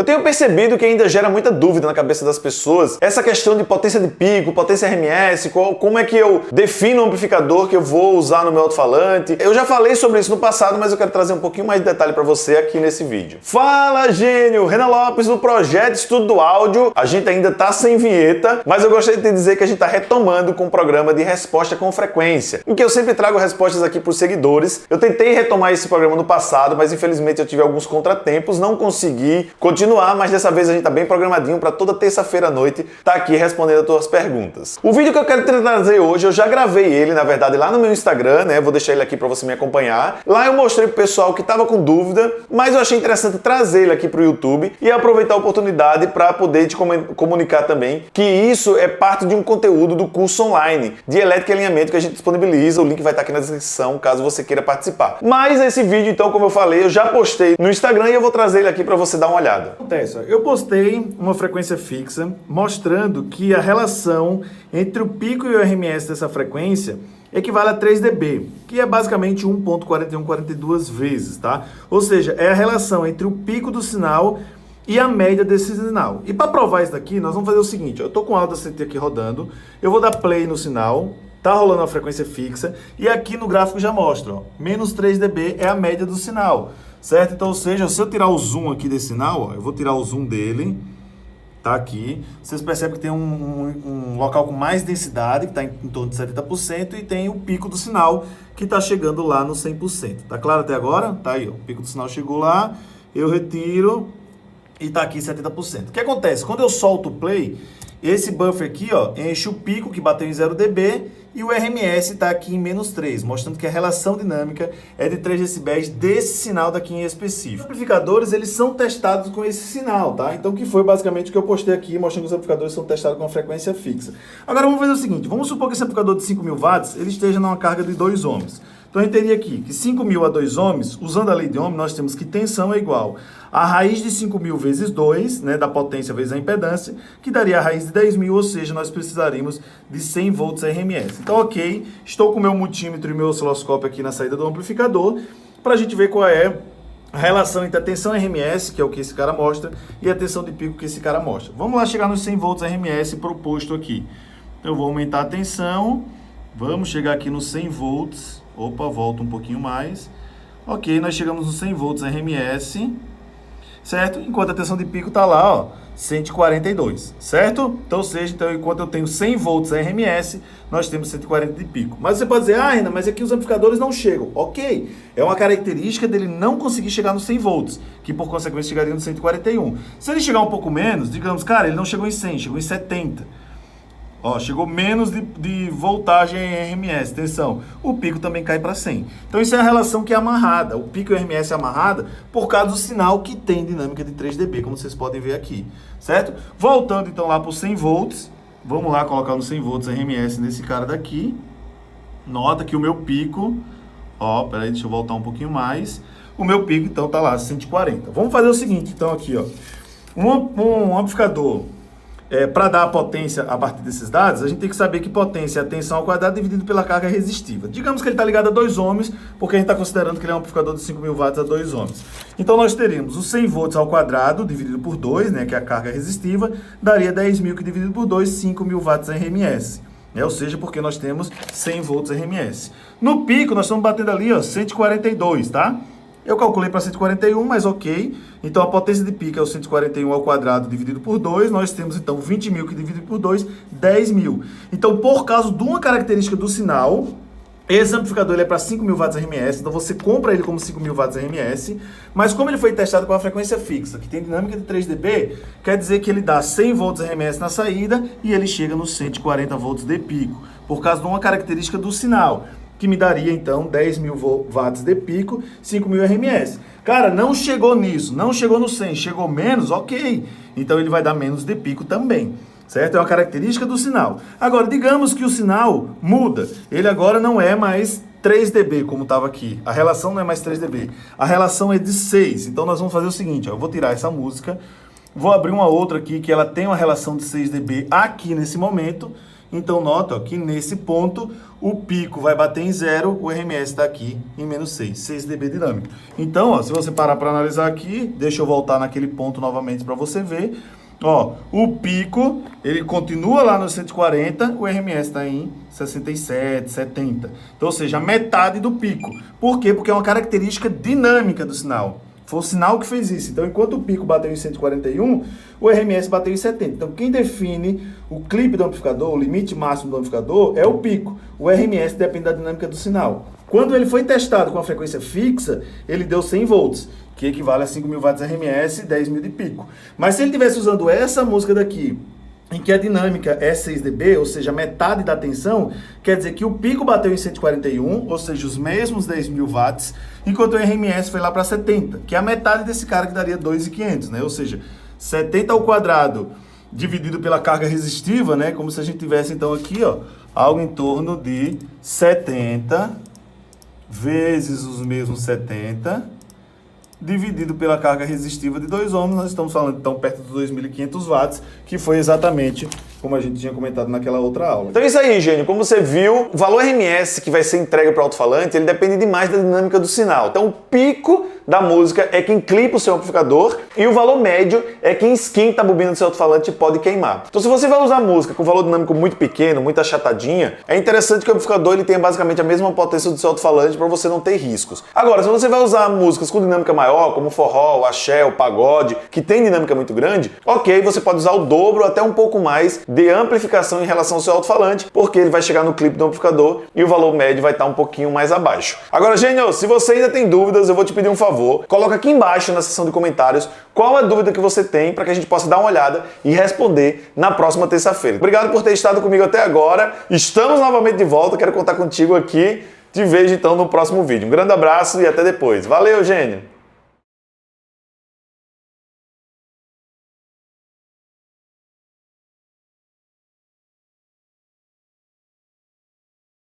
Eu tenho percebido que ainda gera muita dúvida na cabeça das pessoas essa questão de potência de pico, potência RMS, como é que eu defino o amplificador que eu vou usar no meu alto-falante. Eu já falei sobre isso no passado, mas eu quero trazer um pouquinho mais de detalhe para você aqui nesse vídeo. Fala, gênio! Renan Lopes do Projeto Estudo do Áudio. A gente ainda tá sem vinheta, mas eu gostaria de te dizer que a gente tá retomando com o programa de resposta com frequência, em que eu sempre trago respostas aqui para os seguidores. Eu tentei retomar esse programa no passado, mas infelizmente eu tive alguns contratempos, não consegui continuar, mas dessa vez a gente tá bem programadinho para toda terça-feira à noite tá aqui respondendo as tuas perguntas. O vídeo que eu quero te trazer hoje, eu já gravei ele, na verdade, lá no meu Instagram, né? Vou deixar ele aqui para você me acompanhar. Lá eu mostrei pro pessoal que tava com dúvida, mas eu achei interessante trazer ele aqui pro YouTube e aproveitar a oportunidade para poder te comunicar também que isso é parte de um conteúdo do curso online de elétrica e alinhamento que a gente disponibiliza. O link vai estar aqui na descrição, caso você queira participar. Mas esse vídeo, então, como eu falei, eu já postei no Instagram e eu vou trazer ele aqui para você dar uma olhada. Acontece, eu postei uma frequência fixa mostrando que a relação entre o pico e o RMS dessa frequência equivale a 3 dB, que é basicamente 1.4142 vezes, tá? Ou seja, é a relação entre o pico do sinal e a média desse sinal. E para provar isso daqui, nós vamos fazer o seguinte, ó, eu tô com o Audacity aqui rodando, eu vou dar play no sinal, tá rolando a frequência fixa, e aqui no gráfico já mostra, ó, menos 3 dB é a média do sinal, certo? Então, ou seja, se eu tirar o zoom aqui desse sinal, ó, eu vou tirar o zoom dele, tá aqui, vocês percebem que tem um local com mais densidade, que está em torno de 70%, e tem o pico do sinal, que está chegando lá no 100%. Tá claro até agora? Tá aí, ó, o pico do sinal chegou lá, eu retiro, e tá aqui 70%. O que acontece? Quando eu solto o play, esse buffer aqui, ó, enche o pico, que bateu em 0 dB, e o RMS está aqui em menos 3, mostrando que a relação dinâmica é de 3 decibéis desse sinal daqui em específico. Os amplificadores, eles são testados com esse sinal, tá? Então, que foi basicamente o que eu postei aqui, mostrando que os amplificadores são testados com a frequência fixa. Agora, vamos fazer o seguinte, vamos supor que esse amplificador de 5.000 watts, ele esteja numa carga de 2 ohms. Então, a gente teria aqui que 5.000 a 2 ohms, usando a lei de Ohm, nós temos que tensão é igual a raiz de 5.000 vezes 2, né, da potência vezes a impedância, que daria a raiz de 10.000, ou seja, nós precisaríamos de 100 volts RMS. Então, ok, estou com o meu multímetro e meu osciloscópio aqui na saída do amplificador, para a gente ver qual é a relação entre a tensão RMS, que é o que esse cara mostra, e a tensão de pico que esse cara mostra. Vamos lá chegar nos 100 volts RMS proposto aqui. Então, eu vou aumentar a tensão, vamos chegar aqui nos 100 volts, opa, volta um pouquinho mais. Ok, nós chegamos nos 100 volts RMS, certo? Enquanto a tensão de pico está lá, ó, 142, certo? Então, ou seja, enquanto eu tenho 100 volts RMS, nós temos 140 de pico. Mas você pode dizer, ah, Renan, mas aqui os amplificadores não chegam. Ok, é uma característica dele não conseguir chegar nos 100 volts, que por consequência chegaria no 141. Se ele chegar um pouco menos, digamos, cara, ele não chegou em 100, chegou em 70. Ó, chegou menos de voltagem em RMS, atenção, o pico também cai para 100. Então isso é a relação que é amarrada, o pico e o RMS é amarrada por causa do sinal que tem dinâmica de 3 dB, como vocês podem ver aqui, certo? Voltando então lá para os 100 volts, vamos lá colocar no 100 volts RMS nesse cara daqui, nota que o meu pico, ó, peraí, deixa eu voltar um pouquinho mais, o meu pico então tá lá, 140. Vamos fazer o seguinte, então aqui, ó, um amplificador, para dar a potência a partir desses dados, a gente tem que saber que potência é a tensão ao quadrado dividido pela carga resistiva. Digamos que ele está ligado a 2 ohms, porque a gente está considerando que ele é um amplificador de 5.000 watts a 2 ohms. Então nós teríamos os 100 volts ao quadrado dividido por 2, né, que é a carga resistiva, daria 10.000 que dividido por 2, 5.000 watts RMS. Ou seja, porque nós temos 100 volts RMS. No pico, nós estamos batendo ali, ó, 142, tá? Eu calculei para 141, mas ok. Então, a potência de pico é o 141 ao quadrado dividido por 2. Nós temos, então, 20.000 que dividido por 2, 10.000. Então, por causa de uma característica do sinal, esse amplificador ele é para 5.000 watts RMS. Então, você compra ele como 5.000 watts RMS. Mas, como ele foi testado com a frequência fixa, que tem dinâmica de 3 dB, quer dizer que ele dá 100 volts RMS na saída e ele chega nos 140 volts de pico, por causa de uma característica do sinal, que me daria, então, 10.000 watts de pico, 5.000 RMS. Cara, não chegou nisso, não chegou no 100, chegou menos, ok. Então, ele vai dar menos de pico também, certo? É uma característica do sinal. Agora, digamos que o sinal muda. Ele agora não é mais 3 dB, como estava aqui. A relação não é mais 3 dB. A relação é de 6. Então, nós vamos fazer o seguinte, ó, eu vou tirar essa música, vou abrir uma outra aqui, que ela tem uma relação de 6 dB aqui nesse momento, Então nota ó, que nesse ponto o pico vai bater em 0, o RMS está aqui em menos 6 dB dinâmico. Então, ó, se você parar para analisar aqui, deixa eu voltar naquele ponto novamente para você ver. Ó, o pico, ele continua lá no 140, o RMS está em 67, 70. Então, ou seja, a metade do pico. Por quê? Porque é uma característica dinâmica do sinal. Foi o sinal que fez isso. Então, enquanto o pico bateu em 141, o RMS bateu em 70. Então, quem define o clipe do amplificador, o limite máximo do amplificador, é o pico. O RMS depende da dinâmica do sinal. Quando ele foi testado com a frequência fixa, ele deu 100 volts, que equivale a 5.000 watts RMS e 10.000 de pico. Mas se ele estivesse usando essa música daqui, em que a dinâmica é 6 dB, ou seja, metade da tensão, quer dizer que o pico bateu em 141, ou seja, os mesmos 10.000 watts, enquanto o RMS foi lá para 70, que é a metade desse cara que daria 2.500, né? Ou seja, 70 ao quadrado dividido pela carga resistiva, né? Como se a gente tivesse então aqui, ó, algo em torno de 70 vezes os mesmos 70 dividido pela carga resistiva de 2 ohms, nós estamos falando então perto dos 2.500 watts, que foi exatamente como a gente tinha comentado naquela outra aula. Então é isso aí, Gênio. Como você viu, o valor RMS que vai ser entregue para o alto-falante, ele depende demais da dinâmica do sinal. Então o pico da música é quem clipa o seu amplificador e o valor médio é quem esquenta a bobina do seu alto-falante e pode queimar. Então se você vai usar música com valor dinâmico muito pequeno, muito achatadinha, é interessante que o amplificador ele tenha basicamente a mesma potência do seu alto-falante para você não ter riscos. Agora, se você vai usar músicas com dinâmica maior, como o forró, o axé, o pagode, que tem dinâmica muito grande, ok, você pode usar o dobro até um pouco mais de amplificação em relação ao seu alto-falante, porque ele vai chegar no clipe do amplificador e o valor médio vai estar um pouquinho mais abaixo. Agora, Gênio, se você ainda tem dúvidas, eu vou te pedir um favor, coloca aqui embaixo na seção de comentários qual a dúvida que você tem para que a gente possa dar uma olhada e responder na próxima terça-feira. Obrigado por ter estado comigo até agora, estamos novamente de volta, quero contar contigo aqui, te vejo então no próximo vídeo. Um grande abraço e até depois. Valeu, Gênio!